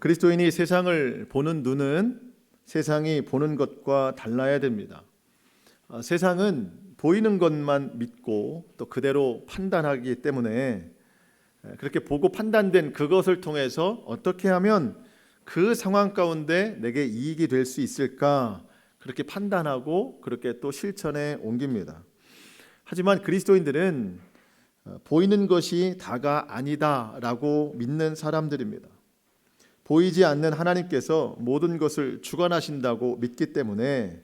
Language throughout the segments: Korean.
그리스도인이 세상을 보는 눈은 세상이 보는 것과 달라야 됩니다. 세상은 보이는 것만 믿고 또 그대로 판단하기 때문에 그렇게 보고 판단된 그것을 통해서 어떻게 하면 그 상황 가운데 내게 이익이 될 수 있을까 그렇게 판단하고 그렇게 또 실천에 옮깁니다. 하지만 그리스도인들은 보이는 것이 다가 아니다라고 믿는 사람들입니다. 보이지 않는 하나님께서 모든 것을 주관하신다고 믿기 때문에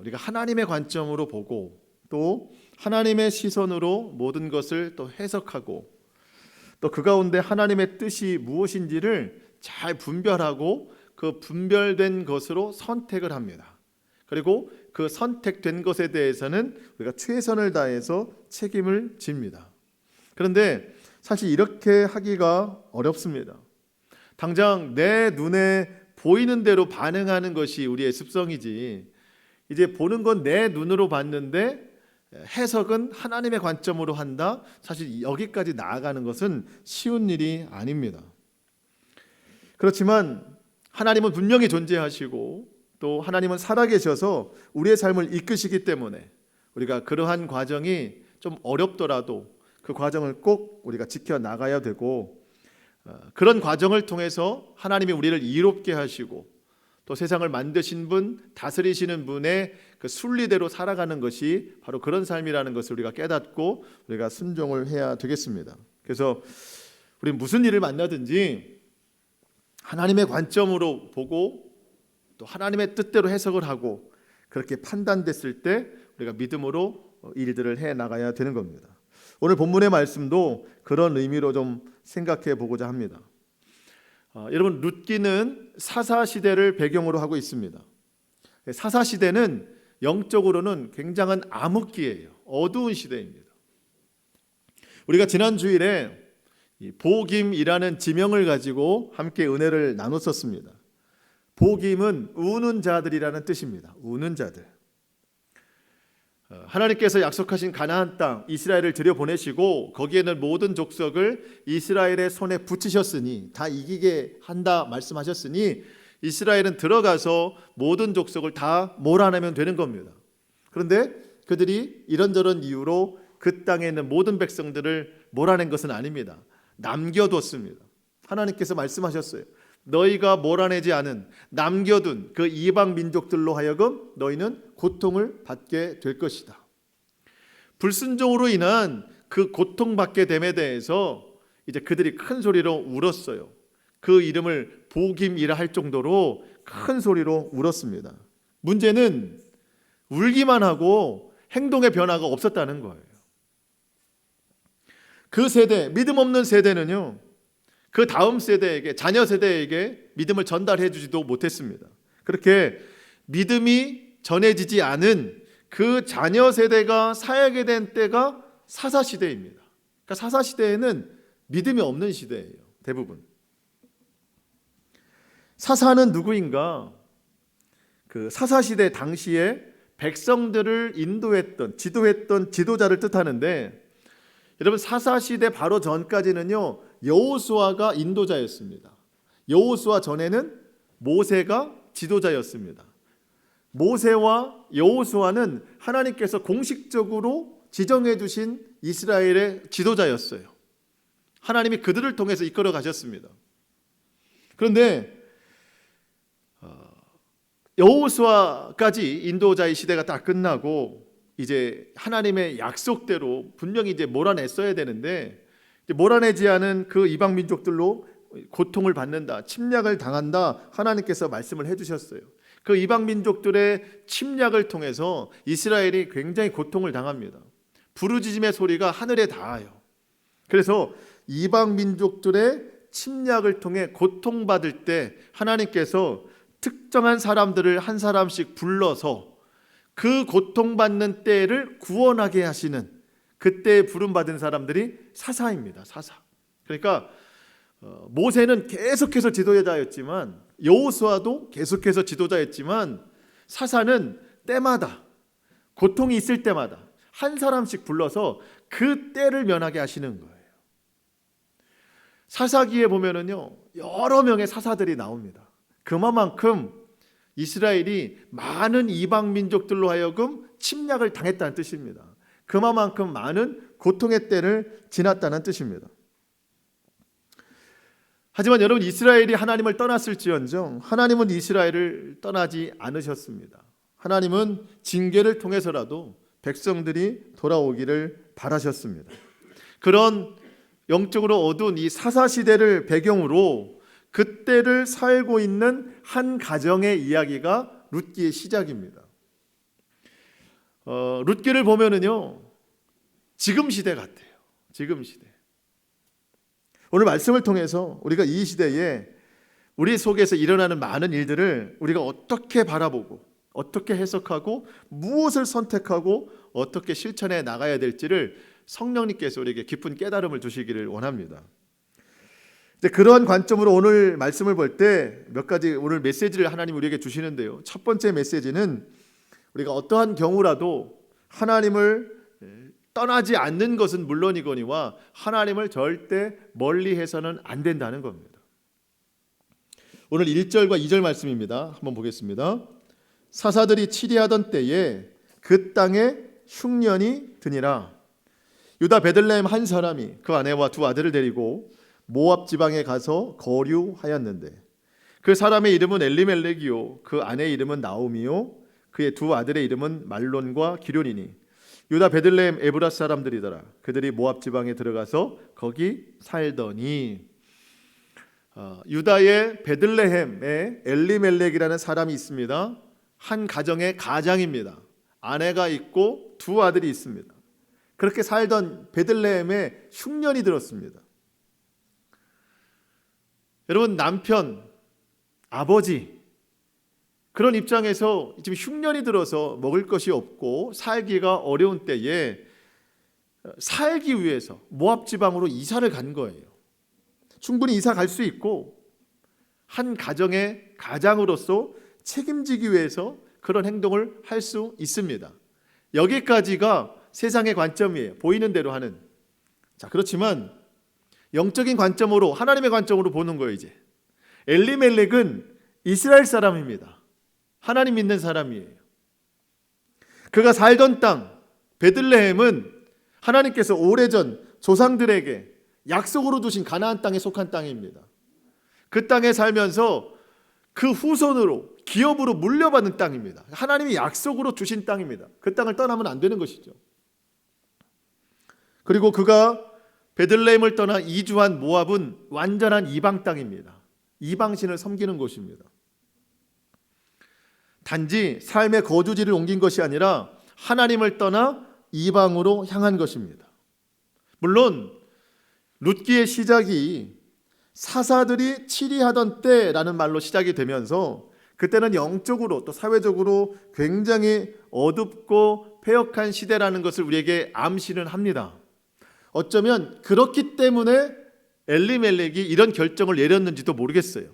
우리가 하나님의 관점으로 보고 또 하나님의 시선으로 모든 것을 또 해석하고 또 그 가운데 하나님의 뜻이 무엇인지를 잘 분별하고 그 분별된 것으로 선택을 합니다. 그리고 그 선택된 것에 대해서는 우리가 최선을 다해서 책임을 집니다. 그런데 사실 이렇게 하기가 어렵습니다. 당장 내 눈에 보이는 대로 반응하는 것이 우리의 습성이지, 이제 보는 건 내 눈으로 봤는데 해석은 하나님의 관점으로 한다. 사실 여기까지 나아가는 것은 쉬운 일이 아닙니다. 그렇지만 하나님은 분명히 존재하시고 또 하나님은 살아계셔서 우리의 삶을 이끄시기 때문에 우리가 그러한 과정이 좀 어렵더라도 그 과정을 꼭 우리가 지켜나가야 되고, 그런 과정을 통해서 하나님이 우리를 이롭게 하시고 또 세상을 만드신 분, 다스리시는 분의 그 순리대로 살아가는 것이 바로 그런 삶이라는 것을 우리가 깨닫고 우리가 순종을 해야 되겠습니다. 그래서 우리 무슨 일을 만나든지 하나님의 관점으로 보고 또 하나님의 뜻대로 해석을 하고 그렇게 판단됐을 때 우리가 믿음으로 일들을 해 나가야 되는 겁니다. 오늘 본문의 말씀도 그런 의미로 좀 생각해 보고자 합니다. 여러분, 룻기는 사사시대를 배경으로 하고 있습니다. 사사시대는 영적으로는 굉장한 암흑기예요. 어두운 시대입니다. 우리가 지난 주일에 보김이라는 지명을 가지고 함께 은혜를 나눴었습니다. 보김은 우는 자들이라는 뜻입니다. 우는 자들. 하나님께서 약속하신 가나안 땅 이스라엘을 들여보내시고 거기에는 모든 족속을 이스라엘의 손에 붙이셨으니 다 이기게 한다 말씀하셨으니 이스라엘은 들어가서 모든 족속을 다 몰아내면 되는 겁니다. 그런데 그들이 이런저런 이유로 그 땅에 있는 모든 백성들을 몰아낸 것은 아닙니다. 남겨뒀습니다. 하나님께서 말씀하셨어요. 너희가 몰아내지 않은 남겨둔 그 이방 민족들로 하여금 너희는 고통을 받게 될 것이다. 불순종으로 인한 그 고통받게 됨에 대해서 이제 그들이 큰 소리로 울었어요. 그 이름을 보김이라 할 정도로 큰 소리로 울었습니다. 문제는 울기만 하고 행동의 변화가 없었다는 거예요. 그 세대, 믿음 없는 세대는요, 그 다음 세대에게, 자녀 세대에게 믿음을 전달해 주지도 못했습니다. 그렇게 믿음이 전해지지 않은 그 자녀 세대가 살게 된 때가 사사시대입니다. 그러니까 사사시대에는 믿음이 없는 시대예요. 대부분. 사사는 누구인가? 그 사사시대 당시에 백성들을 인도했던, 지도했던 지도자를 뜻하는데, 여러분, 사사시대 바로 전까지는요, 여호수아가 인도자였습니다. 여호수아 전에는 모세가 지도자였습니다. 모세와 여호수아는 하나님께서 공식적으로 지정해 주신 이스라엘의 지도자였어요. 하나님이 그들을 통해서 이끌어 가셨습니다. 그런데 여호수아까지 인도자의 시대가 다 끝나고 이제 하나님의 약속대로 분명히 이제 몰아냈어야 되는데, 몰아내지 않은 그 이방 민족들로 고통을 받는다, 침략을 당한다, 하나님께서 말씀을 해주셨어요. 그 이방 민족들의 침략을 통해서 이스라엘이 굉장히 고통을 당합니다. 부르짖음의 소리가 하늘에 닿아요. 그래서 이방 민족들의 침략을 통해 고통받을 때 하나님께서 특정한 사람들을 한 사람씩 불러서 그 고통받는 때를 구원하게 하시는, 그때 부름받은 사람들이 사사입니다. 사사. 그러니까 모세는 계속해서 지도자였지만, 여호수아도 계속해서 지도자였지만, 사사는 때마다, 고통이 있을 때마다 한 사람씩 불러서 그 때를 면하게 하시는 거예요. 사사기에 보면은요, 여러 명의 사사들이 나옵니다. 그만큼 이스라엘이 많은 이방 민족들로 하여금 침략을 당했다는 뜻입니다. 그만큼 많은 고통의 때를 지났다는 뜻입니다. 하지만 여러분, 이스라엘이 하나님을 떠났을지언정 하나님은 이스라엘을 떠나지 않으셨습니다. 하나님은 징계를 통해서라도 백성들이 돌아오기를 바라셨습니다. 그런 영적으로 어두운 이 사사시대를 배경으로 그때를 살고 있는 한 가정의 이야기가 룻기의 시작입니다. 룻기를 보면은요, 지금 시대 같아요. 지금 시대. 오늘 말씀을 통해서 우리가 이 시대에 우리 속에서 일어나는 많은 일들을 우리가 어떻게 바라보고 어떻게 해석하고 무엇을 선택하고 어떻게 실천해 나가야 될지를 성령님께서 우리에게 깊은 깨달음을 주시기를 원합니다. 이제 그러한 관점으로 오늘 말씀을 볼 때 몇 가지 오늘 메시지를 하나님 우리에게 주시는데요. 첫 번째 메시지는 우리가 어떠한 경우라도 하나님을 떠나지 않는 것은 물론이거니와 하나님을 절대 멀리해서는 안 된다는 겁니다. 오늘 1절과 2절 말씀입니다. 한번 보겠습니다. 사사들이 치리하던 때에 그 땅에 흉년이 드니라. 유다 베들레헴 한 사람이 그 아내와 두 아들을 데리고 모압 지방에 가서 거류하였는데 그 사람의 이름은 엘리멜렉이요 그 아내의 이름은 나오미요 그의 두 아들의 이름은 말론과 기럯이니 유다 베들레헴 에브라 사람들이더라. 그들이 모압 지방에 들어가서 거기 살더니 유다의 베들레헴에 엘리멜렉이라는 사람이 있습니다. 한 가정의 가장입니다. 아내가 있고 두 아들이 있습니다. 그렇게 살던 베들레헴에 흉년이 들었습니다. 여러분, 남편, 아버지 그런 입장에서 지금 흉년이 들어서 먹을 것이 없고 살기가 어려운 때에 살기 위해서 모압 지방으로 이사를 간 거예요. 충분히 이사 갈 수 있고 한 가정의 가장으로서 책임지기 위해서 그런 행동을 할 수 있습니다. 여기까지가 세상의 관점이에요. 보이는 대로 하는. 자, 그렇지만 영적인 관점으로 하나님의 관점으로 보는 거예요. 이제 엘리멜렉은 이스라엘 사람입니다. 하나님 믿는 사람이에요. 그가 살던 땅 베들레헴은 하나님께서 오래전 조상들에게 약속으로 두신 가나안 땅에 속한 땅입니다. 그 땅에 살면서 그 후손으로 기업으로 물려받는 땅입니다. 하나님이 약속으로 주신 땅입니다. 그 땅을 떠나면 안 되는 것이죠. 그리고 그가 베들레헴을 떠나 이주한 모압은 완전한 이방 땅입니다. 이방신을 섬기는 곳입니다. 단지 삶의 거주지를 옮긴 것이 아니라 하나님을 떠나 이방으로 향한 것입니다. 물론 룻기의 시작이 사사들이 치리하던 때라는 말로 시작이 되면서 그때는 영적으로 또 사회적으로 굉장히 어둡고 패역한 시대라는 것을 우리에게 암시는 합니다. 어쩌면 그렇기 때문에 엘리멜렉이 이런 결정을 내렸는지도 모르겠어요.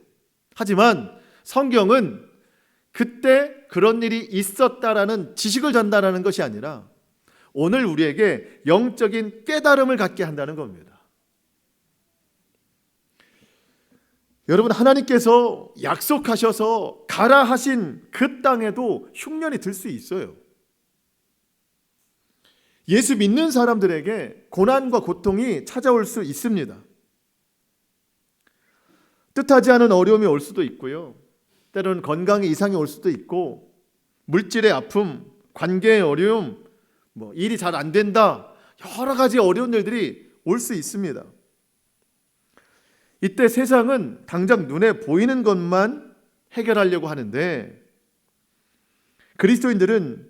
하지만 성경은 그때 그런 일이 있었다라는 지식을 전달하는 것이 아니라 오늘 우리에게 영적인 깨달음을 갖게 한다는 겁니다. 여러분, 하나님께서 약속하셔서 가라 하신 그 땅에도 흉년이 들 수 있어요. 예수 믿는 사람들에게 고난과 고통이 찾아올 수 있습니다. 뜻하지 않은 어려움이 올 수도 있고요. 때로는 건강에 이상이 올 수도 있고 물질의 아픔, 관계의 어려움, 일이 잘 안 된다, 여러 가지 어려운 일들이 올 수 있습니다. 이때 세상은 당장 눈에 보이는 것만 해결하려고 하는데 그리스도인들은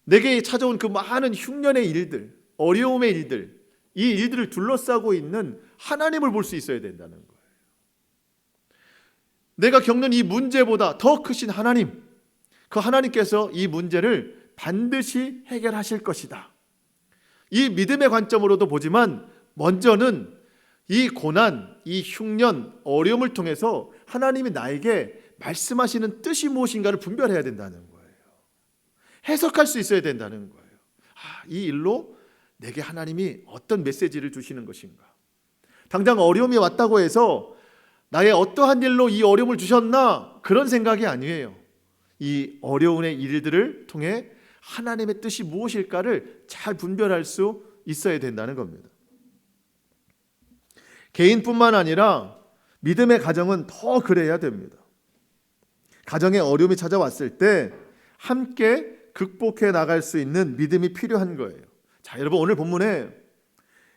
내게 찾아온 그 많은 흉년의 일들, 어려움의 일들, 이 일들을 둘러싸고 있는 하나님을 볼 수 있어야 된다는 거예요. 내가 겪는 이 문제보다 더 크신 하나님, 그 하나님께서 이 문제를 반드시 해결하실 것이다. 이 믿음의 관점으로도 보지만 먼저는 이 고난, 이 흉년, 어려움을 통해서 하나님이 나에게 말씀하시는 뜻이 무엇인가를 분별해야 된다는 거예요. 해석할 수 있어야 된다는 거예요. 이 일로 내게 하나님이 어떤 메시지를 주시는 것인가. 당장 어려움이 왔다고 해서 나의 어떠한 일로 이 어려움을 주셨나? 그런 생각이 아니에요. 이 어려움의 일들을 통해 하나님의 뜻이 무엇일까를 잘 분별할 수 있어야 된다는 겁니다. 개인뿐만 아니라 믿음의 가정은 더 그래야 됩니다. 가정에 어려움이 찾아왔을 때 함께 극복해 나갈 수 있는 믿음이 필요한 거예요. 자, 여러분, 오늘 본문에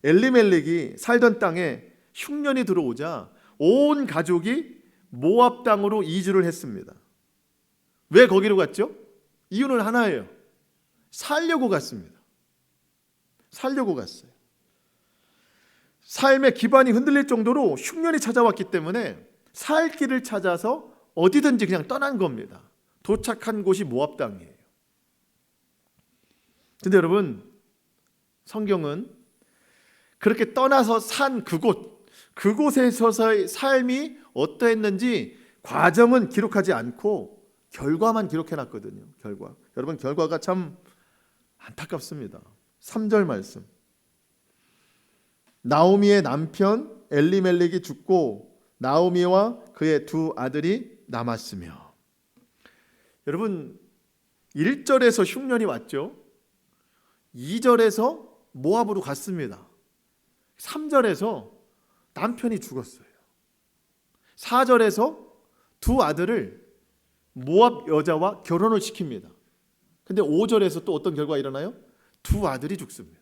엘리멜렉이 살던 땅에 흉년이 들어오자 온 가족이 모압 땅으로 이주를 했습니다. 왜 거기로 갔죠? 이유는 하나예요. 살려고 갔습니다. 살려고 갔어요. 삶의 기반이 흔들릴 정도로 흉년이 찾아왔기 때문에 살 길을 찾아서 어디든지 그냥 떠난 겁니다. 도착한 곳이 모압 땅이에요. 근데 여러분, 성경은 그렇게 떠나서 산 그곳에서의 삶이 어떠했는지 과정은 기록하지 않고 결과만 기록해놨거든요. 여러분, 결과가 참 안타깝습니다. 3절 말씀. 나오미의 남편 엘리멜렉이 죽고 나오미와 그의 두 아들이 남았으며. 여러분, 1절에서 흉년이 왔죠. 2절에서 모압으로 갔습니다. 3절에서 남편이 죽었어요. 4절에서 두 아들을 모압 여자와 결혼을 시킵니다. 근데 5절에서 또 어떤 결과가 일어나요? 두 아들이 죽습니다.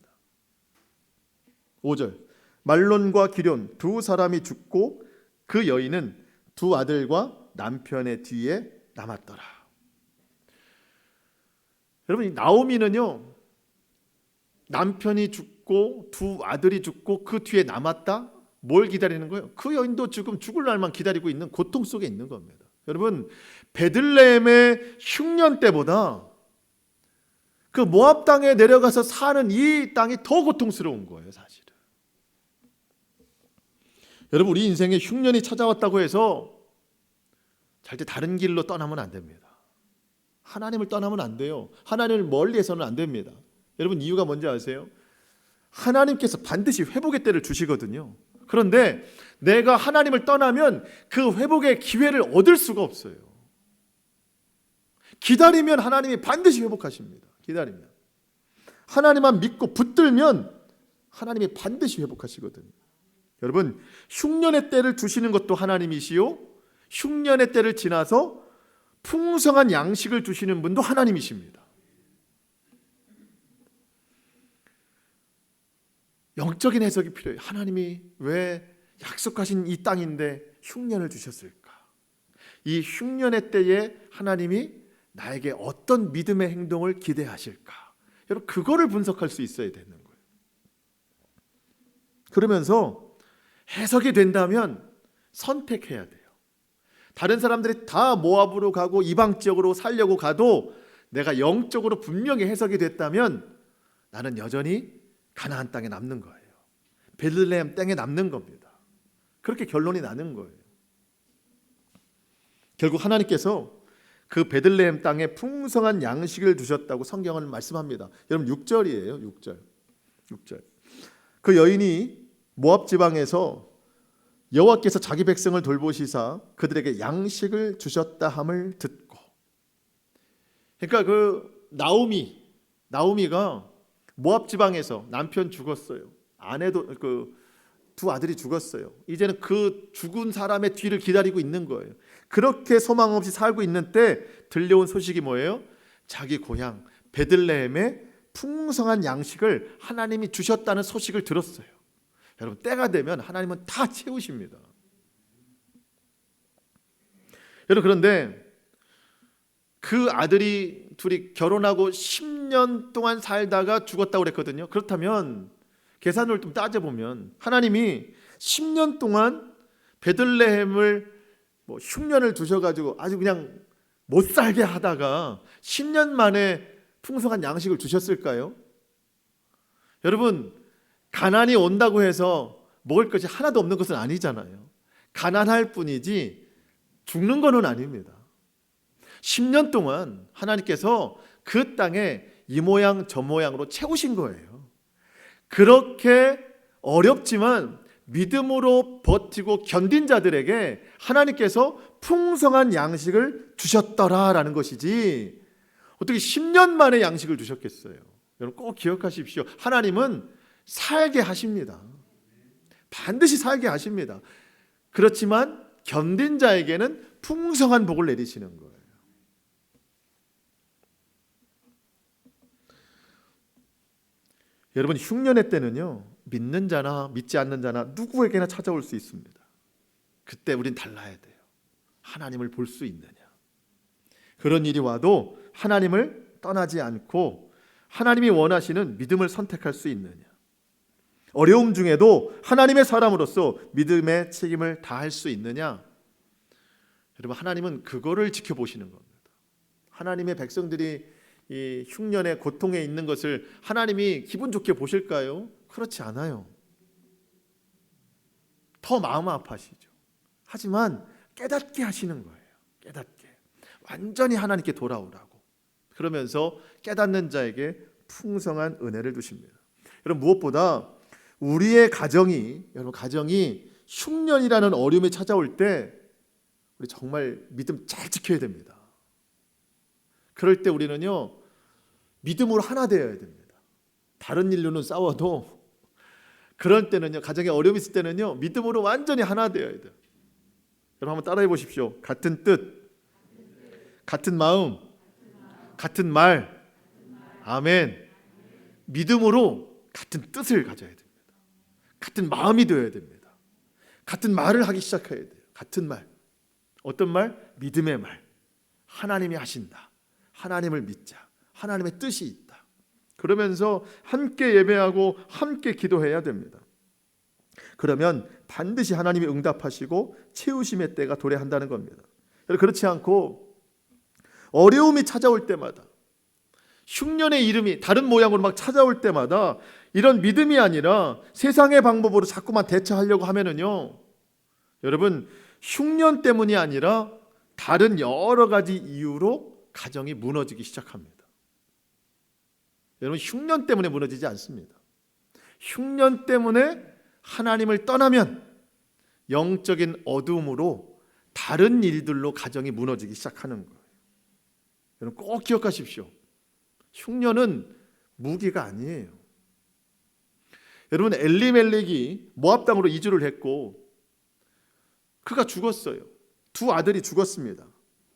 5절. 말론과 기럨 두 사람이 죽고 그 여인은 두 아들과 남편의 뒤에 남았더라. 여러분, 나오미는요, 남편이 죽고 두 아들이 죽고 그 뒤에 남았다? 뭘 기다리는 거예요? 그 여인도 지금 죽을 날만 기다리고 있는 고통 속에 있는 겁니다. 여러분, 베들레헴의 흉년 때보다 그 모압 땅에 내려가서 사는 이 땅이 더 고통스러운 거예요, 사실은. 여러분, 우리 인생에 흉년이 찾아왔다고 해서 절대 다른 길로 떠나면 안 됩니다. 하나님을 떠나면 안 돼요. 하나님을 멀리해서는 안 됩니다. 여러분, 이유가 뭔지 아세요? 하나님께서 반드시 회복의 때를 주시거든요. 그런데 내가 하나님을 떠나면 그 회복의 기회를 얻을 수가 없어요. 기다리면 하나님이 반드시 회복하십니다. 기다리면. 하나님만 믿고 붙들면 하나님이 반드시 회복하시거든요. 여러분, 흉년의 때를 주시는 것도 하나님이시요, 흉년의 때를 지나서 풍성한 양식을 주시는 분도 하나님이십니다. 영적인 해석이 필요해요. 하나님이 왜 약속하신 이 땅인데 흉년을 주셨을까? 이 흉년의 때에 하나님이 나에게 어떤 믿음의 행동을 기대하실까? 여러분, 그거를 분석할 수 있어야 되는 거예요. 그러면서 해석이 된다면 선택해야 돼요. 다른 사람들이 다 모압으로 가고 이방 지역으로 살려고 가도 내가 영적으로 분명히 해석이 됐다면 나는 여전히 가나안 땅에 남는 거예요. 베들레헴 땅에 남는 겁니다. 그렇게 결론이 나는 거예요. 결국 하나님께서 그 베들레헴 땅에 풍성한 양식을 두셨다고 성경은 말씀합니다. 여러분, 6절이에요. 6절. 그 여인이 모압 지방에서 여호와께서 자기 백성을 돌보시사 그들에게 양식을 주셨다 함을 듣고. 그러니까 그 나오미가 모압 지방에서 남편 죽었어요. 아내도 그 두 아들이 죽었어요. 이제는 그 죽은 사람의 뒤를 기다리고 있는 거예요. 그렇게 소망 없이 살고 있는 때 들려온 소식이 뭐예요? 자기 고향 베들레헴에 풍성한 양식을 하나님이 주셨다는 소식을 들었어요. 여러분, 때가 되면 하나님은 다 채우십니다. 여러분, 그런데 그 아들이 둘이 결혼하고 10년 동안 살다가 죽었다고 그랬거든요. 그렇다면 계산을 좀 따져보면 하나님이 10년 동안 베들레헴을 흉년을 두셔가지고 아주 그냥 못 살게 하다가 10년 만에 풍성한 양식을 주셨을까요? 여러분, 가난이 온다고 해서 먹을 것이 하나도 없는 것은 아니잖아요. 가난할 뿐이지 죽는 것은 아닙니다. 10년 동안 하나님께서 그 땅에 이 모양 저 모양으로 채우신 거예요. 그렇게 어렵지만 믿음으로 버티고 견딘 자들에게 하나님께서 풍성한 양식을 주셨더라라는 것이지, 어떻게 10년 만에 양식을 주셨겠어요? 여러분 꼭 기억하십시오. 하나님은 살게 하십니다. 반드시 살게 하십니다. 그렇지만 견딘 자에게는 풍성한 복을 내리시는 거예요. 여러분 흉년의 때는요, 믿는 자나 믿지 않는 자나 누구에게나 찾아올 수 있습니다. 그때 우린 달라야 돼요. 하나님을 볼 수 있느냐. 그런 일이 와도 하나님을 떠나지 않고 하나님이 원하시는 믿음을 선택할 수 있느냐. 어려움 중에도 하나님의 사람으로서 믿음의 책임을 다할 수 있느냐. 여러분 하나님은 그거를 지켜보시는 겁니다. 하나님의 백성들이 이 흉년의 고통에 있는 것을 하나님이 기분 좋게 보실까요? 그렇지 않아요. 더 마음 아파하시죠. 하지만 깨닫게 하시는 거예요. 깨닫게. 완전히 하나님께 돌아오라고. 그러면서 깨닫는 자에게 풍성한 은혜를 주십니다. 여러분 무엇보다 우리의 가정이, 여러분 가정이 흉년이라는 어려움이 찾아올 때 우리 정말 믿음 잘 지켜야 됩니다. 그럴 때 우리는요, 믿음으로 하나 되어야 됩니다. 다른 일로는 싸워도 그럴 때는요, 가정에 어려움이 있을 때는요, 믿음으로 완전히 하나 되어야 돼요. 여러분 한번 따라해 보십시오. 같은 뜻, 같은 마음, 같은 말. 아멘. 믿음으로 같은 뜻을 가져야 됩니다. 같은 마음이 되어야 됩니다. 같은 말을 하기 시작해야 돼요. 같은 말. 어떤 말? 믿음의 말. 하나님이 하신다. 하나님을 믿자. 하나님의 뜻이 있다. 그러면서 함께 예배하고 함께 기도해야 됩니다. 그러면 반드시 하나님이 응답하시고 채우심의 때가 도래한다는 겁니다. 그렇지 않고 어려움이 찾아올 때마다, 흉년의 이름이 다른 모양으로 막 찾아올 때마다 이런 믿음이 아니라 세상의 방법으로 자꾸만 대처하려고 하면은요, 여러분 흉년 때문이 아니라 다른 여러 가지 이유로 가정이 무너지기 시작합니다. 여러분 흉년 때문에 무너지지 않습니다. 흉년 때문에 하나님을 떠나면 영적인 어둠으로 다른 일들로 가정이 무너지기 시작하는 거예요. 여러분 꼭 기억하십시오. 흉년은 무기가 아니에요. 여러분 엘리멜렉이 모압 땅으로 이주를 했고 그가 죽었어요. 두 아들이 죽었습니다.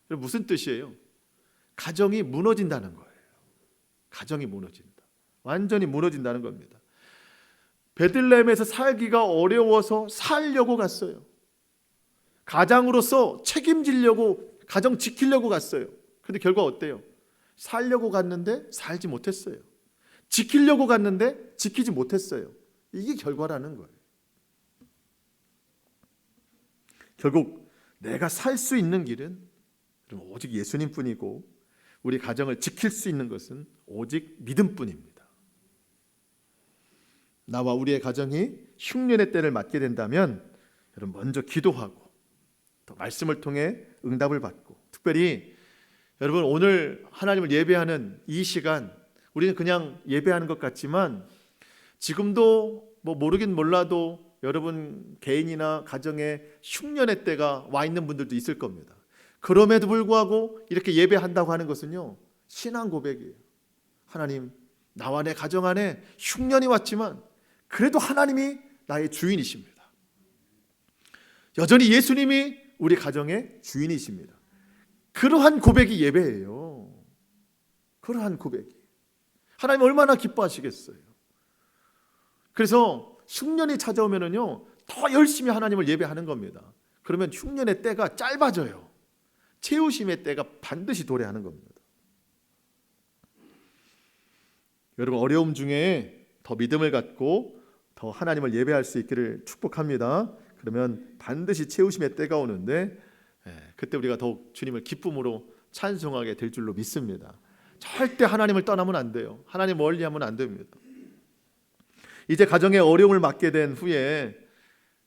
무슨 뜻이에요? 가정이 무너진다는 거예요. 가정이 무너진다. 완전히 무너진다는 겁니다. 베들레헴에서 살기가 어려워서 살려고 갔어요. 가장으로서 책임지려고, 가정 지키려고 갔어요. 근데 결과 어때요? 살려고 갔는데 살지 못했어요. 지키려고 갔는데 지키지 못했어요. 이게 결과라는 거예요. 결국 내가 살 수 있는 길은 오직 예수님뿐이고 우리 가정을 지킬 수 있는 것은 오직 믿음뿐입니다. 나와 우리의 가정이 흉년의 때를 맞게 된다면 여러분 먼저 기도하고 또 말씀을 통해 응답을 받고, 특별히 여러분 오늘 하나님을 예배하는 이 시간, 우리는 그냥 예배하는 것 같지만 지금도 뭐 모르긴 몰라도 여러분 개인이나 가정에 흉년의 때가 와 있는 분들도 있을 겁니다. 그럼에도 불구하고 이렇게 예배한다고 하는 것은요, 신앙 고백이에요. 하나님, 나와 내 가정 안에 흉년이 왔지만 그래도 하나님이 나의 주인이십니다. 여전히 예수님이 우리 가정의 주인이십니다. 그러한 고백이 예배예요. 그러한 고백이. 하나님 얼마나 기뻐하시겠어요. 그래서 흉년이 찾아오면은요, 더 열심히 하나님을 예배하는 겁니다. 그러면 흉년의 때가 짧아져요. 채우심의 때가 반드시 도래하는 겁니다. 여러분 어려움 중에 더 믿음을 갖고 더 하나님을 예배할 수 있기를 축복합니다. 그러면 반드시 채우심의 때가 오는데 그때 우리가 더욱 주님을 기쁨으로 찬송하게 될 줄로 믿습니다. 절대 하나님을 떠나면 안 돼요. 하나님 멀리하면 안 됩니다. 이제 가정에 어려움을 맞게 된 후에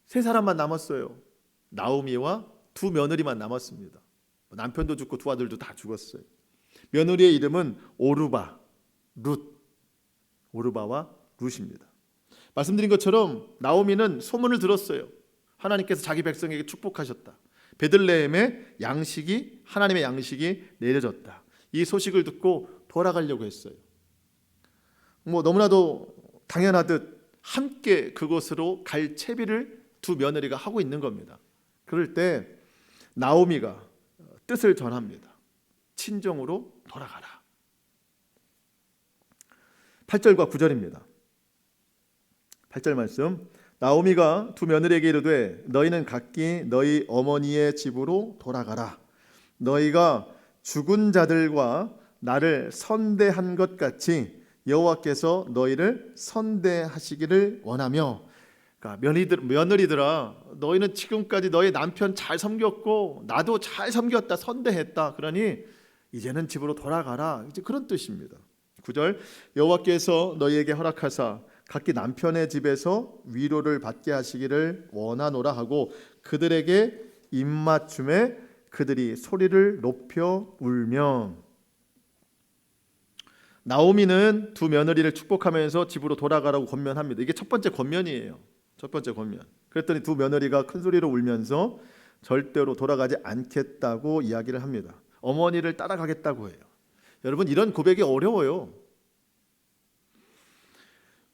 세 사람만 남았어요. 나오미와 두 며느리만 남았습니다. 남편도 죽고 두 아들도 다 죽었어요. 며느리의 이름은 오르바, 룻. 오르바와 룻입니다. 말씀드린 것처럼 나오미는 소문을 들었어요. 하나님께서 자기 백성에게 축복하셨다. 베들레헴에 양식이, 하나님의 양식이 내려졌다. 이 소식을 듣고 돌아가려고 했어요. 너무나도 당연하듯 함께 그곳으로 갈 채비를 두 며느리가 하고 있는 겁니다. 그럴 때 나오미가 뜻을 전합니다. 친정으로 돌아가라. 8절과 9절입니다. 8절 말씀. 나오미가 두 며느리에게 이르되 너희는 각기 너희 어머니의 집으로 돌아가라. 너희가 죽은 자들과 나를 선대한 것 같이 여호와께서 너희를 선대하시기를 원하며. 그러니까 며느리들아, 너희는 지금까지 너희 남편 잘 섬겼고 나도 잘 섬겼다, 선대했다. 그러니 이제는 집으로 돌아가라. 이제 그런 뜻입니다. 9절. 여호와께서 너희에게 허락하사 각기 남편의 집에서 위로를 받게 하시기를 원하노라 하고 그들에게 입맞춤에 그들이 소리를 높여 울며. 나오미는 두 며느리를 축복하면서 집으로 돌아가라고 권면합니다. 이게 첫 번째 권면이에요. 첫 번째 권면. 그랬더니 두 며느리가 큰 소리로 울면서 절대로 돌아가지 않겠다고 이야기를 합니다. 어머니를 따라가겠다고 해요. 여러분, 이런 고백이 어려워요.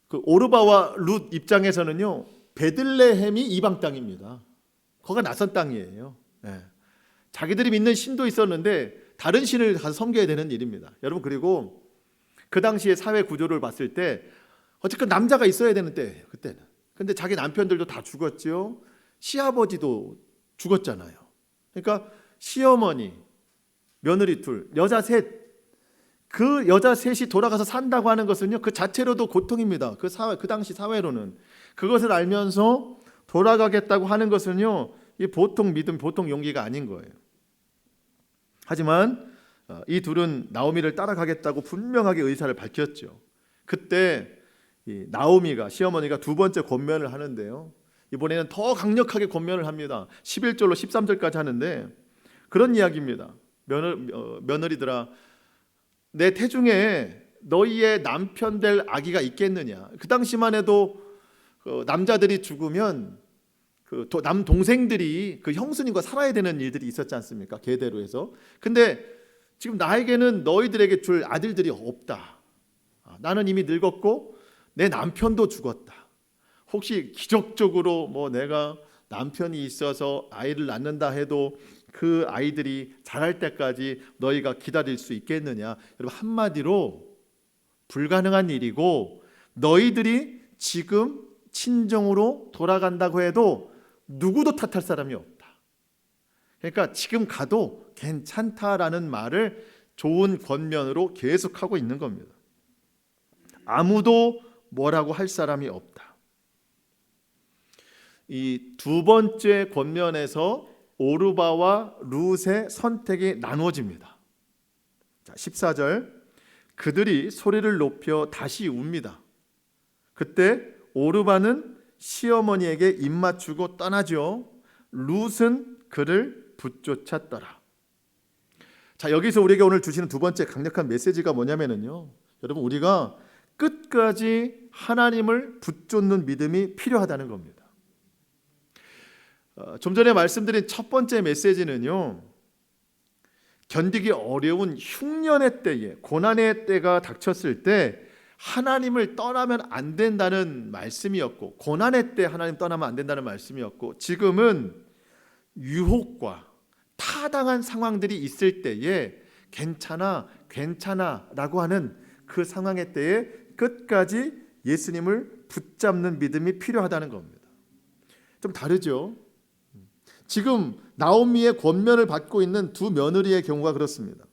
그 오르바와 룻 입장에서는요, 베들레헴이 이방 땅입니다. 거기가 낯선 땅이에요. 네. 자기들이 믿는 신도 있었는데 다른 신을 가서 섬겨야 되는 일입니다. 여러분, 그리고 그 당시의 사회 구조를 봤을 때 어쨌든 남자가 있어야 되는 때예요. 그때는. 근데 자기 남편들도 다 죽었죠. 시아버지도 죽었잖아요. 그러니까 시어머니, 며느리 둘, 여자 셋. 그 여자 셋이 돌아가서 산다고 하는 것은요, 그 자체로도 고통입니다. 그 당시 사회로는. 그것을 알면서 돌아가겠다고 하는 것은요, 이 보통 믿음, 보통 용기가 아닌 거예요. 하지만 이 둘은 나오미를 따라가겠다고 분명하게 의사를 밝혔죠. 그때 이 나오미가, 시어머니가 두 번째 권면을 하는데요, 이번에는 더 강력하게 권면을 합니다. 11절로 13절까지 하는데 그런 이야기입니다. 며느리들아, 내 태중에 너희의 남편 될 아기가 있겠느냐. 그 당시만 해도 남자들이 죽으면 남동생들이 그 형수님과 살아야 되는 일들이 있었지 않습니까? 계대로 해서. 근데 지금 나에게는 너희들에게 줄 아들들이 없다. 나는 이미 늙었고 내 남편도 죽었다. 혹시 기적적으로 내가 남편이 있어서 아이를 낳는다 해도 그 아이들이 자랄 때까지 너희가 기다릴 수 있겠느냐. 여러분, 한마디로 불가능한 일이고, 너희들이 지금 친정으로 돌아간다고 해도 누구도 탓할 사람이 없다. 그러니까 지금 가도 괜찮다라는 말을 좋은 권면으로 계속하고 있는 겁니다. 아무도 뭐라고 할 사람이 없다. 이 두 번째 권면에서 오르바와 룻의 선택이 나누어집니다. 자, 14절. 그들이 소리를 높여 다시 웁니다. 그때 오르바는 시어머니에게 입맞추고 떠나죠. 룻은 그를 붙쫓았더라. 자, 여기서 우리에게 오늘 주시는 두 번째 강력한 메시지가 뭐냐면요, 여러분, 우리가 끝까지 하나님을 붙쫓는 믿음이 필요하다는 겁니다. 좀 전에 말씀드린 첫 번째 메시지는요, 견디기 어려운 흉년의 때에, 고난의 때가 닥쳤을 때 하나님을 떠나면 안 된다는 말씀이었고, 고난의 때 하나님 떠나면 안 된다는 말씀이었고, 지금은 유혹과 타당한 상황들이 있을 때에 괜찮아 라고 하는 그 상황의 때에 끝까지 예수님을 붙잡는 믿음이 필요하다는 겁니다. 좀 다르죠? 지금 나오미의 권면을 받고 있는 두 며느리의 경우가 그렇습니다.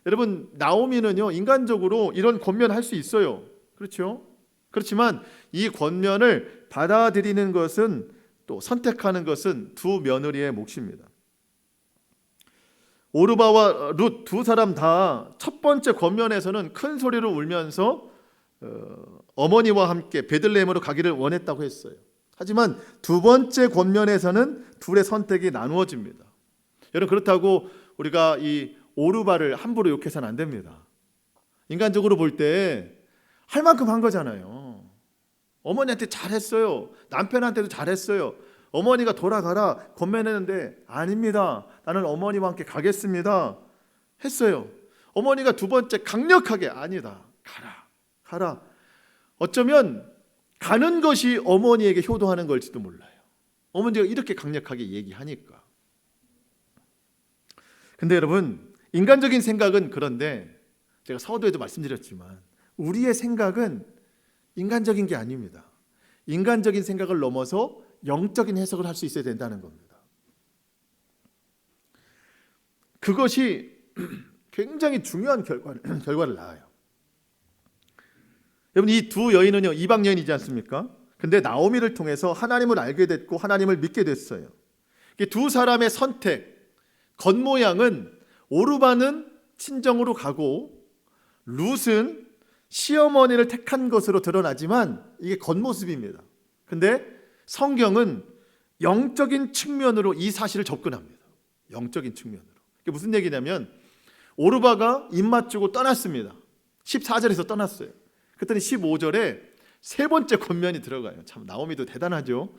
여러분, 나오미는요, 인간적으로 이런 권면을 할 수 있어요. 그렇죠? 그렇지만 이 권면을 받아들이는 것은, 또 선택하는 것은 두 며느리의 몫입니다. 오르바와 룻 두 사람 다 첫 번째 권면에서는 큰 소리로 울면서 어머니와 함께 베들레헴으로 가기를 원했다고 했어요. 하지만 두 번째 권면에서는 둘의 선택이 나누어집니다. 여러분, 그렇다고 우리가 이 오르바를 함부로 욕해서는 안 됩니다. 인간적으로 볼 때 할 만큼 한 거잖아요. 어머니한테 잘했어요. 남편한테도 잘했어요. 어머니가 돌아가라 권면했는데 아닙니다. 나는 어머니와 함께 가겠습니다. 했어요. 어머니가 두 번째 강력하게 아니다. 가라. 어쩌면 가는 것이 어머니에게 효도하는 걸지도 몰라요. 어머니가 이렇게 강력하게 얘기하니까. 근데 여러분, 인간적인 생각은 그런데 제가 서두에도 말씀드렸지만 우리의 생각은 인간적인 게 아닙니다. 인간적인 생각을 넘어서 영적인 해석을 할 수 있어야 된다는 겁니다. 그것이 굉장히 중요한 결과를 낳아요. 여러분, 이 두 여인은요, 이방 여인이지 않습니까? 근데 나오미를 통해서 하나님을 알게 됐고 하나님을 믿게 됐어요. 두 사람의 선택, 겉모양은 오르바는 친정으로 가고 룻은 시어머니를 택한 것으로 드러나지만 이게 겉모습입니다. 근데 성경은 영적인 측면으로 이 사실을 접근합니다. 영적인 측면으로. 이게 무슨 얘기냐면 오르바가 입 맞추고 떠났습니다. 14절에서 떠났어요. 그랬더니 15절에 세 번째 권면이 들어가요. 참 나오미도 대단하죠.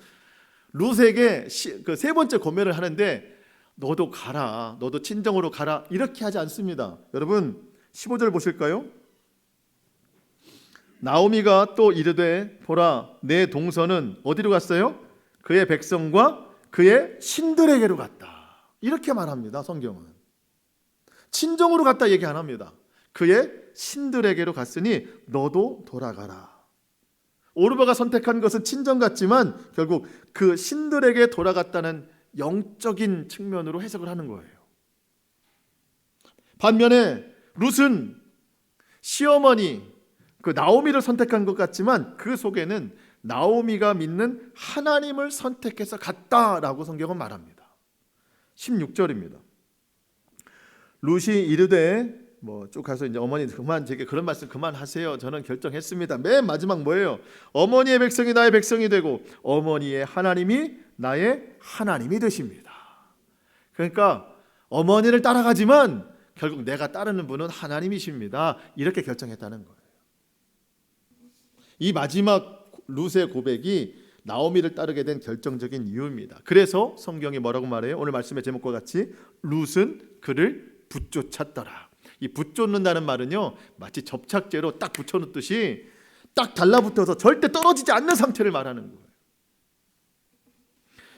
룻에게 그 세 번째 권면을 하는데 너도 가라, 너도 친정으로 가라 이렇게 하지 않습니다. 여러분 15절 보실까요? 나오미가 또 이르되 보라 내 동서는 어디로 갔어요? 그의 백성과 그의 신들에게로 갔다. 이렇게 말합니다. 성경은. 친정으로 갔다 얘기 안 합니다. 그의 신들에게로 갔으니 너도 돌아가라. 오르바가 선택한 것은 친정 같지만 결국 그 신들에게 돌아갔다는 영적인 측면으로 해석을 하는 거예요. 반면에 룻은 시어머니 그 나오미를 선택한 것 같지만 그 속에는 나오미가 믿는 하나님을 선택해서 갔다라고 성경은 말합니다. 16절입니다. 룻이 이르되 쭉 가서 이제 어머니 그만 제게 그런 말씀 그만하세요. 저는 결정했습니다. 맨 마지막 뭐예요? 어머니의 백성이 나의 백성이 되고 어머니의 하나님이 나의 하나님이 되십니다. 그러니까 어머니를 따라가지만 결국 내가 따르는 분은 하나님이십니다. 이렇게 결정했다는 거예요. 이 마지막 룻의 고백이 나오미를 따르게 된 결정적인 이유입니다. 그래서 성경이 뭐라고 말해요? 오늘 말씀의 제목과 같이 룻은 그를 붙쫓았더라. 이 붙쫓는다는 말은요, 마치 접착제로 딱 붙여놓듯이 딱 달라붙어서 절대 떨어지지 않는 상태를 말하는 거예요.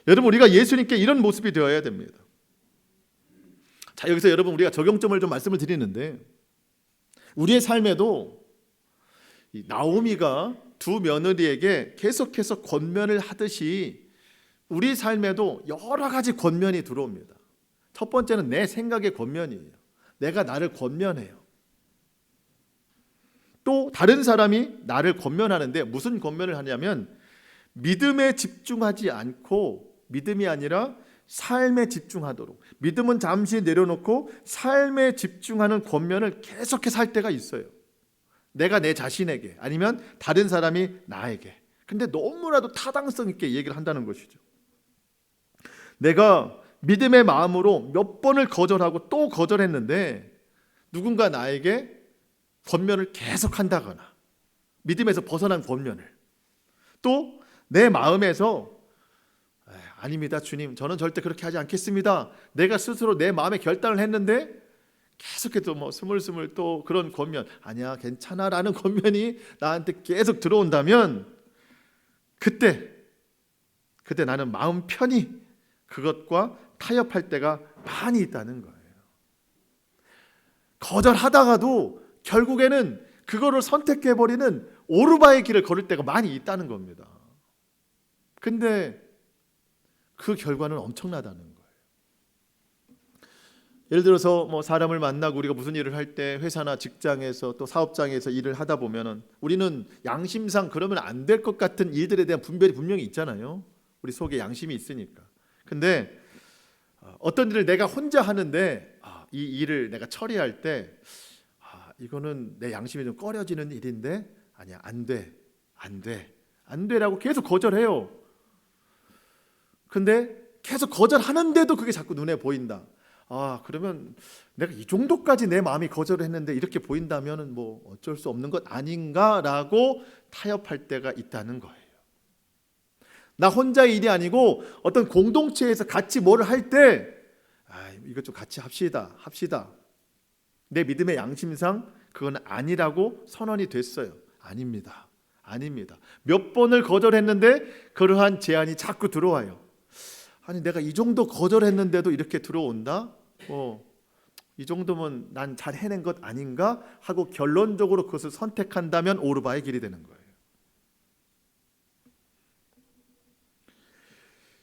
여러분, 우리가 예수님께 이런 모습이 되어야 됩니다. 자, 여기서 여러분 우리가 적용점을 좀 말씀을 드리는데 우리의 삶에도 이 나오미가 두 며느리에게 계속해서 권면을 하듯이 우리 삶에도 여러 가지 권면이 들어옵니다. 첫 번째는 내 생각의 권면이에요. 내가 나를 권면해요. 또 다른 사람이 나를 권면하는데 무슨 권면을 하냐면 믿음에 집중하지 않고 믿음이 아니라 삶에 집중하도록, 믿음은 잠시 내려놓고 삶에 집중하는 권면을 계속해서 할 때가 있어요. 내가 내 자신에게 아니면 다른 사람이 나에게. 근데 너무나도 타당성 있게 얘기를 한다는 것이죠. 내가 믿음의 마음으로 몇 번을 거절하고 또 거절했는데 누군가 나에게 권면을 계속한다거나 믿음에서 벗어난 권면을, 또 내 마음에서 아닙니다 주님, 저는 절대 그렇게 하지 않겠습니다, 내가 스스로 내 마음에 결단을 했는데 계속해서 스물스물 또 그런 권면, 아니야 괜찮아 라는 권면이 나한테 계속 들어온다면 그때 나는 마음 편히 그것과 타협할 때가 많이 있다는 거예요. 거절하다가도 결국에는 그거를 선택해버리는 오르바의 길을 걸을 때가 많이 있다는 겁니다. 근데 그 결과는 엄청나다는 거예요. 예를 들어서 사람을 만나고 우리가 무슨 일을 할 때 회사나 직장에서 또 사업장에서 일을 하다 보면은 우리는 양심상 그러면 안 될 것 같은 일들에 대한 분별이 분명히 있잖아요. 우리 속에 양심이 있으니까. 근데 어떤 일을 내가 혼자 하는데 이 일을 내가 처리할 때 이거는 내 양심이 좀 꺼려지는 일인데 아니야 안 돼라고 계속 거절해요. 근데 계속 거절하는데도 그게 자꾸 눈에 보인다. 그러면 내가 이 정도까지 내 마음이 거절했는데 이렇게 보인다면은 뭐 어쩔 수 없는 것 아닌가라고 타협할 때가 있다는 거예요. 나 혼자의 일이 아니고 어떤 공동체에서 같이 뭐를 할 때 이것 좀 같이 합시다. 내 믿음의 양심상 그건 아니라고 선언이 됐어요. 아닙니다. 몇 번을 거절했는데 그러한 제안이 자꾸 들어와요. 아니 내가 이 정도 거절했는데도 이렇게 들어온다? 이 정도면 난 잘 해낸 것 아닌가? 하고 결론적으로 그것을 선택한다면 오르바의 길이 되는 거예요.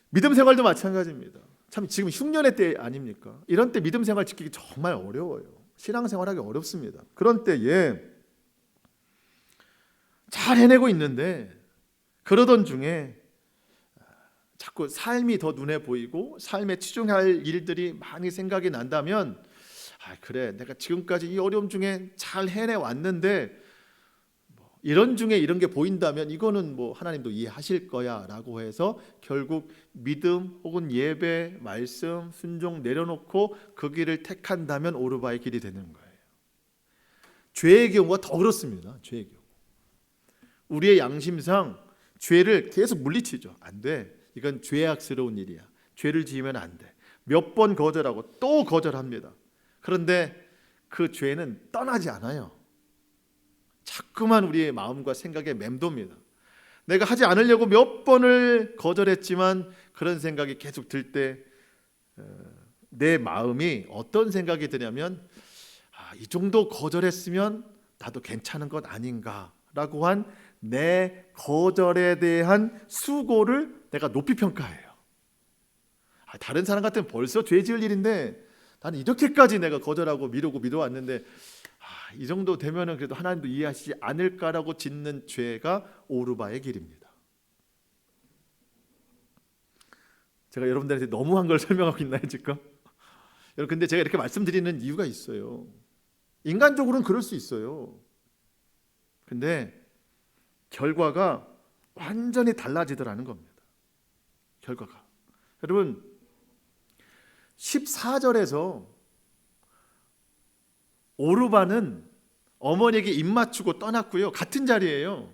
믿음 생활도 마찬가지입니다. 참 지금 흉년의 때 아닙니까? 이런 때 믿음 생활 지키기 정말 어려워요. 신앙생활하기 어렵습니다. 그런 때에 잘 해내고 있는데 그러던 중에 자꾸 삶이 더 눈에 보이고 삶에 치중할 일들이 많이 생각이 난다면 그래 내가 지금까지 이 어려움 중에 잘 해내왔는데 이런 중에 이런 게 보인다면 이거는 뭐 하나님도 이해하실 거야 라고 해서 결국 믿음 혹은 예배, 말씀, 순종 내려놓고 그 길을 택한다면 오르바의 길이 되는 거예요. 죄의 경우가 더 그렇습니다. 죄의 경우 우리의 양심상 죄를 계속 물리치죠. 안 돼. 이건 죄악스러운 일이야. 죄를 지으면 안 돼. 몇 번 거절하고 또 거절합니다. 그런데 그 죄는 떠나지 않아요. 자꾸만 우리의 마음과 생각에 맴돕니다. 내가 하지 않으려고 몇 번을 거절했지만 그런 생각이 계속 들 때 내 마음이 어떤 생각이 드냐면 이 정도 거절했으면 나도 괜찮은 것 아닌가라고 한 내 거절에 대한 수고를 내가 높이 평가해요. 다른 사람 같으면 벌써 죄 지을 일인데 나는 이렇게까지 내가 거절하고 미루고 미뤄왔는데 이 정도 되면은 그래도 하나님도 이해하시지 않을까라고 짓는 죄가 오르바의 길입니다. 제가 여러분들한테 너무한 걸 설명하고 있나요 지금? 여러분 근데 제가 이렇게 말씀드리는 이유가 있어요. 인간적으로는 그럴 수 있어요. 근데 결과가 완전히 달라지더라는 겁니다. 결과가. 여러분 14절에서 오르바는 어머니에게 입 맞추고 떠났고요. 같은 자리예요.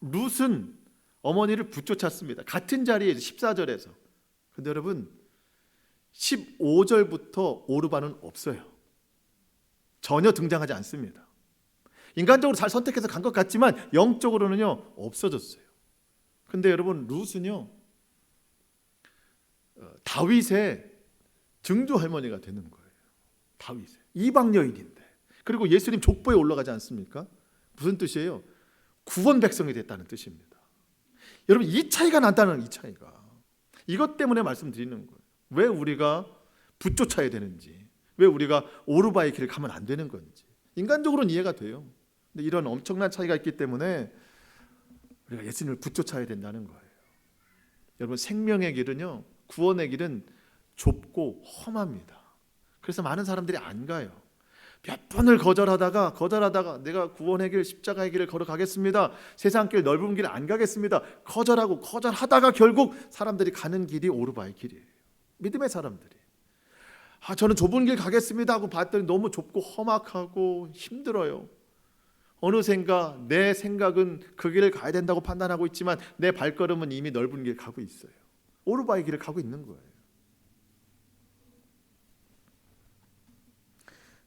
룻은 어머니를 붙쫓았습니다. 같은 자리에 14절에서. 근데 여러분 15절부터 오르바는 없어요. 전혀 등장하지 않습니다. 인간적으로 잘 선택해서 간 것 같지만 영적으로는요 없어졌어요. 근데 여러분 룻은요 다윗의 증조 할머니가 되는 거예요. 다윗의 이방 여인인데 그리고 예수님 족보에 올라가지 않습니까? 무슨 뜻이에요? 구원 백성이 됐다는 뜻입니다. 여러분 이 차이가 난다는 이 차이가 이것 때문에 말씀드리는 거예요. 왜 우리가 붙쫓아야 되는지 왜 우리가 오르바의 길을 가면 안 되는 건지 인간적으로는 이해가 돼요. 근데 이런 엄청난 차이가 있기 때문에 우리가 예수님을 붙쫓아야 된다는 거예요. 여러분 생명의 길은요 구원의 길은 좁고 험합니다. 그래서 많은 사람들이 안 가요. 몇 번을 거절하다가 내가 구원의 길 십자가의 길을 걸어가겠습니다. 세상 길 넓은 길 안 가겠습니다. 거절하다가 결국 사람들이 가는 길이 오르바의 길이에요. 믿음의 사람들이 저는 좁은 길 가겠습니다 하고 봤더니 너무 좁고 험악하고 힘들어요. 어느샌가 내 생각은 그 길을 가야 된다고 판단하고 있지만 내 발걸음은 이미 넓은 길 가고 있어요. 오르바의 길을 가고 있는 거예요.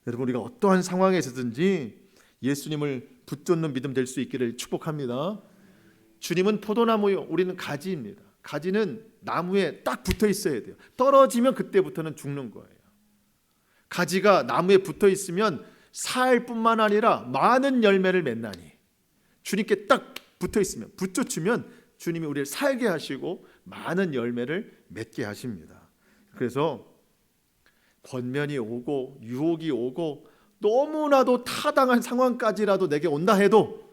여러분 우리가 어떠한 상황에서든지 예수님을 붙잡는 믿음 될 수 있기를 축복합니다. 주님은 포도나무요 우리는 가지입니다. 가지는 나무에 딱 붙어 있어야 돼요. 떨어지면 그때부터는 죽는 거예요. 가지가 나무에 붙어 있으면 살 뿐만 아니라 많은 열매를 맺나니 주님께 딱 붙어 있으면 붙여주면 주님이 우리를 살게 하시고 많은 열매를 맺게 하십니다. 그래서 권면이 오고 유혹이 오고 너무나도 타당한 상황까지라도 내게 온다 해도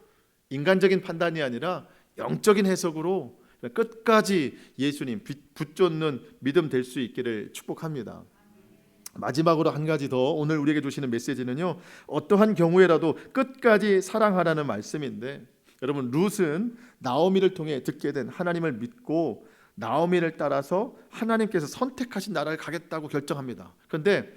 인간적인 판단이 아니라 영적인 해석으로 끝까지 예수님 붙잡는 믿음 될 수 있기를 축복합니다. 마지막으로 한 가지 더 오늘 우리에게 주시는 메시지는요 어떠한 경우에라도 끝까지 사랑하라는 말씀인데 여러분 룻은 나오미를 통해 듣게 된 하나님을 믿고 나오미를 따라서 하나님께서 선택하신 나라를 가겠다고 결정합니다. 그런데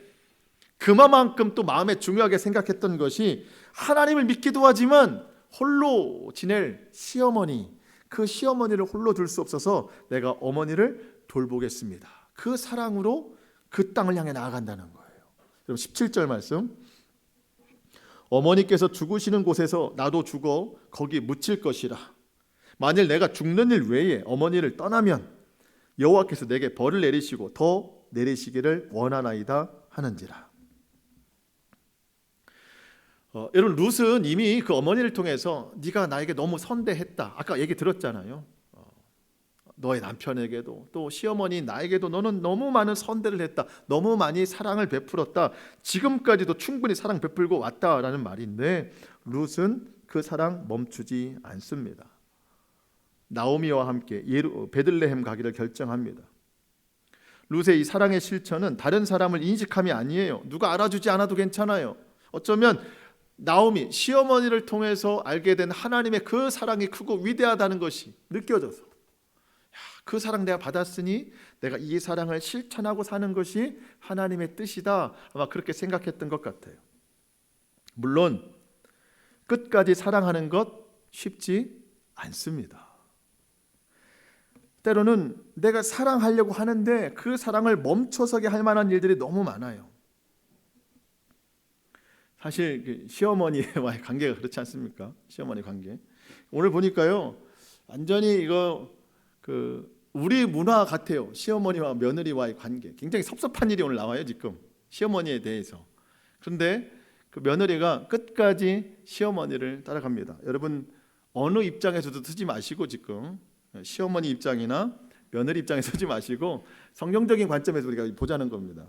그만큼 또 마음에 중요하게 생각했던 것이 하나님을 믿기도 하지만 홀로 지낼 시어머니, 그 시어머니를 홀로 둘 수 없어서 내가 어머니를 돌보겠습니다. 그 사랑으로 그 땅을 향해 나아간다는 거예요. 여러분 17절 말씀, 어머니께서 죽으시는 곳에서 나도 죽어 거기 묻힐 것이라. 만일 내가 죽는 일 외에 어머니를 떠나면 여호와께서 내게 벌을 내리시고 더 내리시기를 원하나이다 하는지라. 여러분 룻은 이미 그 어머니를 통해서 네가 나에게 너무 선대했다, 아까 얘기 들었잖아요. 너의 남편에게도 또 시어머니 나에게도 너는 너무 많은 선대를 했다, 너무 많이 사랑을 베풀었다, 지금까지도 충분히 사랑 베풀고 왔다라는 말인데 룻은 그 사랑 멈추지 않습니다. 나오미와 함께 베들레헴 가기를 결정합니다. 룻의 이 사랑의 실천은 다른 사람을 인식함이 아니에요. 누가 알아주지 않아도 괜찮아요. 어쩌면 나오미 시어머니를 통해서 알게 된 하나님의 그 사랑이 크고 위대하다는 것이 느껴져서 그 사랑 내가 받았으니 내가 이 사랑을 실천하고 사는 것이 하나님의 뜻이다, 아마 그렇게 생각했던 것 같아요. 물론 끝까지 사랑하는 것 쉽지 않습니다. 때로는 내가 사랑하려고 하는데 그 사랑을 멈춰서게 할 만한 일들이 너무 많아요. 사실 시어머니와의 관계가 그렇지 않습니까? 시어머니 관계. 오늘 보니까요, 완전히 이거 우리 문화 같아요. 시어머니와 며느리와의 관계. 굉장히 섭섭한 일이 오늘 나와요, 지금. 시어머니에 대해서. 그런데 그 며느리가 끝까지 시어머니를 따라갑니다. 여러분 어느 입장에서도 서지 마시고, 지금 시어머니 입장이나 며느리 입장에 서지 마시고 성경적인 관점에서 우리가 보자는 겁니다.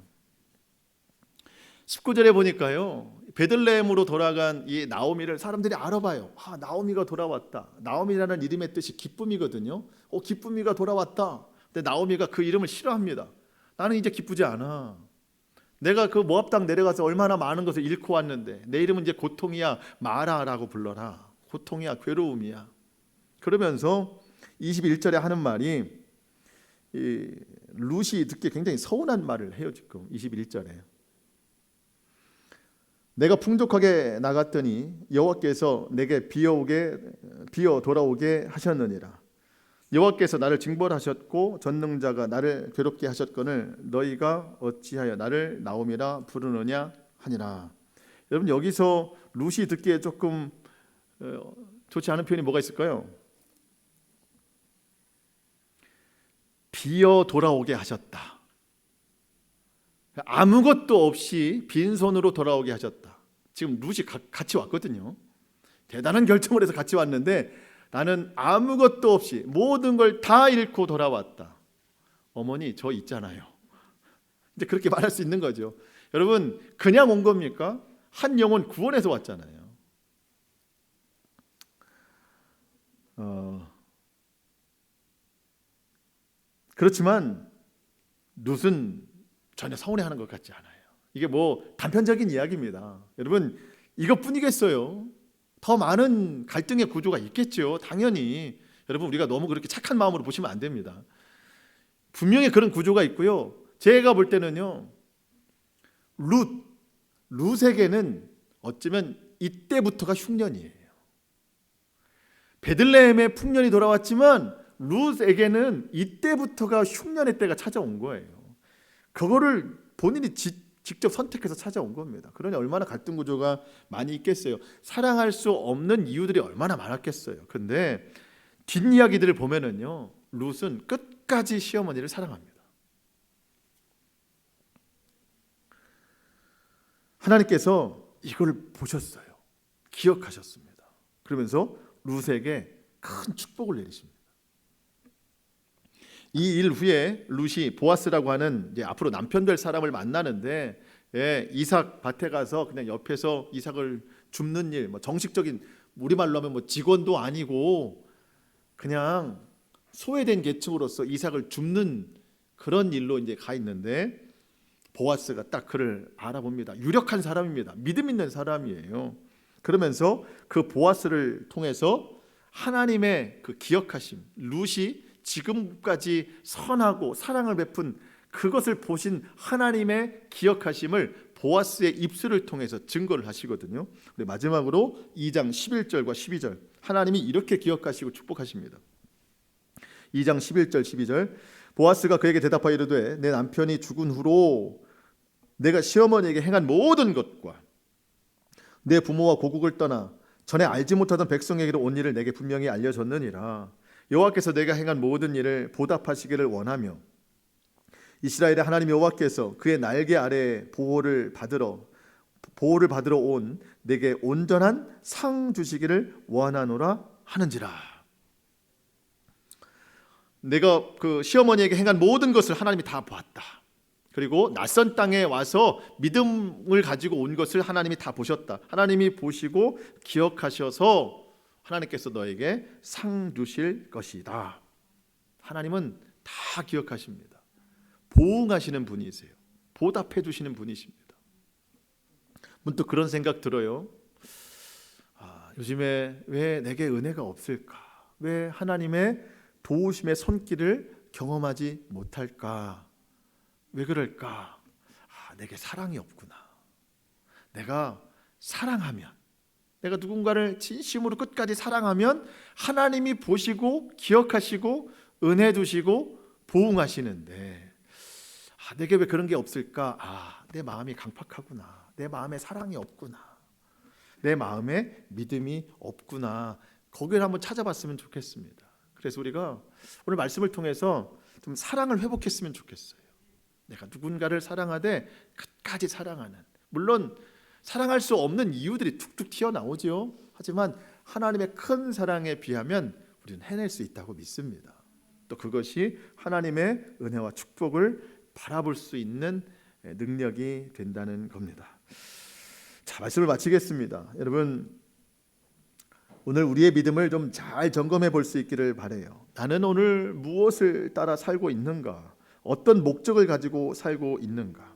19절에 보니까요, 베들레헴으로 돌아간 이 나오미를 사람들이 알아봐요. 나오미가 돌아왔다. 나오미라는 이름의 뜻이 기쁨이거든요. 기쁨이가 돌아왔다. 근데 나오미가 그 이름을 싫어합니다. 나는 이제 기쁘지 않아. 내가 그 모압 땅 내려가서 얼마나 많은 것을 잃고 왔는데 내 이름은 이제 고통이야, 마라라고 불러라. 고통이야, 괴로움이야. 그러면서 21절에 하는 말이, 룻이 듣기에 굉장히 서운한 말을 해요. 지금 21절에 내가 풍족하게 나갔더니 여호와께서 내게 비어 돌아오게 하셨느니라. 여호와께서 나를 징벌하셨고 전능자가 나를 괴롭게 하셨거늘 너희가 어찌하여 나를 나오미라 부르느냐 하니라. 여러분 여기서 룻이 듣기에 조금 좋지 않은 표현이 뭐가 있을까요? 비어 돌아오게 하셨다. 아무것도 없이 빈손으로 돌아오게 하셨다. 지금 룻이 같이 왔거든요. 대단한 결정을 해서 같이 왔는데 나는 아무것도 없이 모든 걸 다 잃고 돌아왔다. 어머니 저 있잖아요. 이제 그렇게 말할 수 있는 거죠. 여러분 그냥 온 겁니까? 한 영혼 구원해서 왔잖아요. 그렇지만 룻은 전혀 서운해하는 것 같지 않아요. 이게 뭐 단편적인 이야기입니다. 여러분 이것뿐이겠어요? 더 많은 갈등의 구조가 있겠죠. 당연히 여러분 우리가 너무 그렇게 착한 마음으로 보시면 안 됩니다. 분명히 그런 구조가 있고요. 제가 볼 때는요, 룻에게는 어쩌면 이때부터가 흉년이에요. 베들레헴의 풍년이 돌아왔지만 룻에게는 이때부터가 흉년의 때가 찾아온 거예요. 그거를 본인이 직접 선택해서 찾아온 겁니다. 그러니 얼마나 갈등 구조가 많이 있겠어요. 사랑할 수 없는 이유들이 얼마나 많았겠어요. 근데 뒷이야기들을 보면은요, 룻은 끝까지 시어머니를 사랑합니다. 하나님께서 이걸 보셨어요. 기억하셨습니다. 그러면서 룻에게 큰 축복을 내리십니다. 이 일 후에 룻이 보아스라고 하는 이제 앞으로 남편 될 사람을 만나는데, 이삭 밭에 가서 그냥 옆에서 이삭을 줍는 일, 뭐 정식적인 우리말로 하면 뭐 직원도 아니고 그냥 소외된 계층으로서 이삭을 줍는 그런 일로 이제 가 있는데, 보아스가 딱 그를 알아봅니다. 유력한 사람입니다. 믿음 있는 사람이에요. 그러면서 그 보아스를 통해서 하나님의 그 기억하심, 룻이 지금까지 선하고 사랑을 베푼 그것을 보신 하나님의 기억하심을 보아스의 입술을 통해서 증거를 하시거든요. 마지막으로 2장 11절과 12절 하나님이 이렇게 기억하시고 축복하십니다. 2장 11절 12절 보아스가 그에게 대답하여 이르되 내 남편이 죽은 후로 내가 시어머니에게 행한 모든 것과 내 부모와 고국을 떠나 전에 알지 못하던 백성에게로 온 일을 내게 분명히 알려줬느니라. 여호와께서 내가 행한 모든 일을 보답하시기를 원하며 이스라엘의 하나님 여호와께서 그의 날개 아래에 보호를 받으러 온 내게 온전한 상 주시기를 원하노라 하는지라. 내가 그 시어머니에게 행한 모든 것을 하나님이 다 보았다. 그리고 낯선 땅에 와서 믿음을 가지고 온 것을 하나님이 다 보셨다. 하나님이 보시고 기억하셔서 하나님께서 너에게 상 주실 것이다. 하나님은 다 기억하십니다. 보응하시는 분이세요. 보답해 주시는 분이십니다. 문득 그런 생각 들어요. 요즘에 왜 내게 은혜가 없을까? 왜 하나님의 도우심의 손길을 경험하지 못할까? 왜 그럴까? 내게 사랑이 없구나. 내가 사랑하면, 내가 누군가를 진심으로 끝까지 사랑하면 하나님이 보시고 기억하시고 은혜 주시고 보응하시는데 내게 왜 그런 게 없을까? 내 마음이 강팍하구나. 내 마음에 사랑이 없구나. 내 마음에 믿음이 없구나. 거기를 한번 찾아봤으면 좋겠습니다. 그래서 우리가 오늘 말씀을 통해서 좀 사랑을 회복했으면 좋겠어요. 내가 누군가를 사랑하되 끝까지 사랑하는, 물론 사랑할 수 없는 이유들이 툭툭 튀어나오죠. 하지만 하나님의 큰 사랑에 비하면 우리는 해낼 수 있다고 믿습니다. 또 그것이 하나님의 은혜와 축복을 바라볼 수 있는 능력이 된다는 겁니다. 자, 말씀을 마치겠습니다. 여러분, 오늘 우리의 믿음을 좀 잘 점검해 볼 수 있기를 바라요. 나는 오늘 무엇을 따라 살고 있는가? 어떤 목적을 가지고 살고 있는가?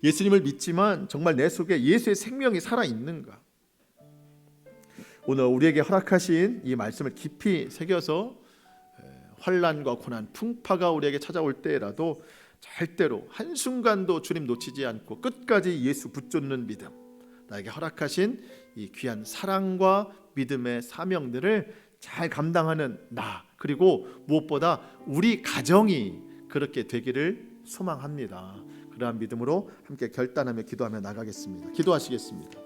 예수님을 믿지만 정말 내 속에 예수의 생명이 살아 있는가? 오늘 우리에게 허락하신 이 말씀을 깊이 새겨서 환난과 고난, 풍파가 우리에게 찾아올 때라도 절대로 한순간도 주님 놓치지 않고 끝까지 예수 붙잡는 믿음, 나에게 허락하신 이 귀한 사랑과 믿음의 사명들을 잘 감당하는 나, 그리고 무엇보다 우리 가정이 그렇게 되기를 소망합니다. 그러한 믿음으로 함께 결단하며 기도하며 나가겠습니다. 기도하시겠습니다.